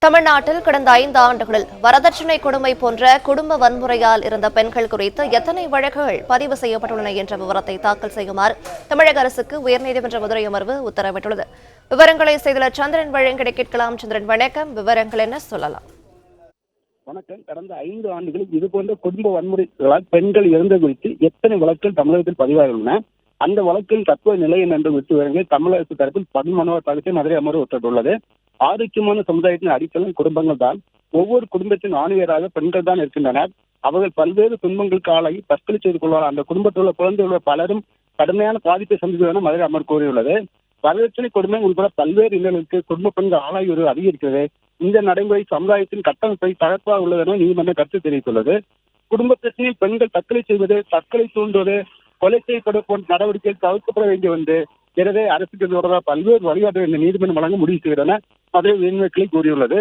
தமிழ்நாட்டில் கடந்த 5 ஆண்டுகளில் வரதட்சணை கொடுமை போன்ற குடும்ப வன்முறையால் இருந்த பெண்கள் குறித்து எத்தனை வழக்குகள் பதிவு செய்யப்பட்டுள்ளன என்ற விவரத்தை தாக்கல் செய்யுமாறு தமிழக அரசுக்கு உயர்நீதிமன்ற மதுரை அமர்வு உத்தரவிட்டுள்ளது. விவரங்களை செய்தியாளர் சந்திரன் வழங்கிட கேட்கலாம். சந்திரன், வணக்கம். விவரங்கள் என்ன சொல்லலாம்? வணக்கம். கடந்த 5 ஆண்டுகளில் இதுபோன்ற குடும்ப வன்முறைகளால் பெண்கள் இறந்தது குறித்து எத்தனை வழக்குகள் தமிழகத்தில் பதிவாகியுள்ளன, அந்த வழக்கில் தற்போது நிலை என்று விட்டு தமிழக தரப்பில் பதிமூணாவது தகவலை மதுரை அமர்வு உத்தரவிட்டுள்ளது. ஆரோக்கியமான சமுதாயத்தின் அடித்தளம் குடும்பங்கள் தான். ஒவ்வொரு குடும்பத்தின் ஆணிவேராக பெண்கள் தான் இருக்கின்றனர். அவர்கள் பல்வேறு துன்பங்களுக்கு ஆளாகி தற்கொலை செய்து கொள்வார். அந்த குடும்பத்தில் உள்ள குழந்தைகள் பலரும் கடுமையான பாதிப்பை சந்திப்பது மதுரை அமர்வு கூறியுள்ளது. வரதட்சணை கொடுமை உட்பட பல்வேறு இன்னல்களுக்கு குடும்ப பெண்கள் ஆளாகி வருவது அதிகரிக்கிறது. இந்த நடைமுறை சமுதாயத்தின் கட்டமைப்பை தகர்ப்பாக உள்ளது என நீதிமன்றம் கருத்து தெரிவித்துள்ளது. குடும்ப பிரச்சனையில் பெண்கள் தற்கொலை செய்வது, தற்கொலை தூண்டுவது, கொலை செய்யப்பட போன்ற நடவடிக்கைகள் தவிர்க்கப்பட வேண்டிய ஒன்று. எனவே அரசுக்கு தொடர்பாக பல்வேறு வழிகாட்டுகள் இந்த நீதிமன்றம் வழங்க முடிவு செய்கின்றன அதே உயர்நீதிமன்ற கூறியுள்ளது.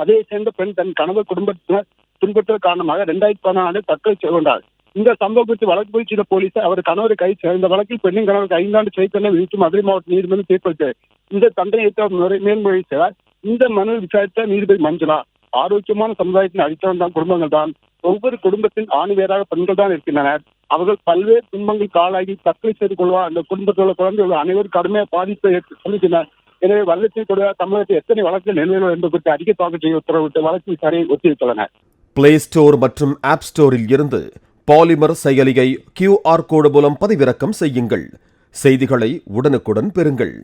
அதை சேர்ந்த பெண் தன் கணவர் குடும்பத்தினர் துன்பத்திற்கு காரணமாக 2014 ஆண்டு தற்கொலை செய்து கொண்டார். இந்த சம்பவம் குறித்து வழக்கு பதிவு செய்த போலீசார் அவர் கணவரை கைது செய்தார். இந்த வழக்கில் பெண்ணின் கணவருக்கு 5 ஆண்டு சிறை தண்டனை விதித்து மதுரை மாவட்ட நீதிமன்றம் தீர்ப்பளித்தது. இந்த தண்டனை மேல்முறை செய்தார். இந்த மனு விசாரித்த நீதிபதி மஞ்சுளா, ஆரோக்கியமான சமுதாயத்தின் அடித்தளம் தான் குடும்பங்கள் தான். ஒவ்வொரு குடும்பத்தின் ஆணிவேராக பெண்கள் தான் இருக்கின்றனர். அவர்கள் பல்வேறு துன்பங்களுக்கு ஆளாகி தற்கொலை செய்து கொள்வார். அந்த குடும்பத்தில் உள்ள குழந்தைகள் அனைவரும் கடுமையாக பாதிப்பை சந்திக்கின்றனர். எனவே வரதட்சணை கொடுக்க தமிழகத்தில் எத்தனை வழக்குகள் நிலுவையில் என்பது குறித்து அறிக்கை தாக்கல் செய்ய உத்தரவிட்டு வழக்கு விசாரணையை ஒத்திவைத்துள்ளனர். பிளே ஸ்டோர் மற்றும் ஆப் ஸ்டோரில் இருந்து பாலிமர் செயலியை QR கோடு மூலம் பதிவிறக்கம் செய்யுங்கள். செய்திகளை உடனுக்குடன் பெறுங்கள்.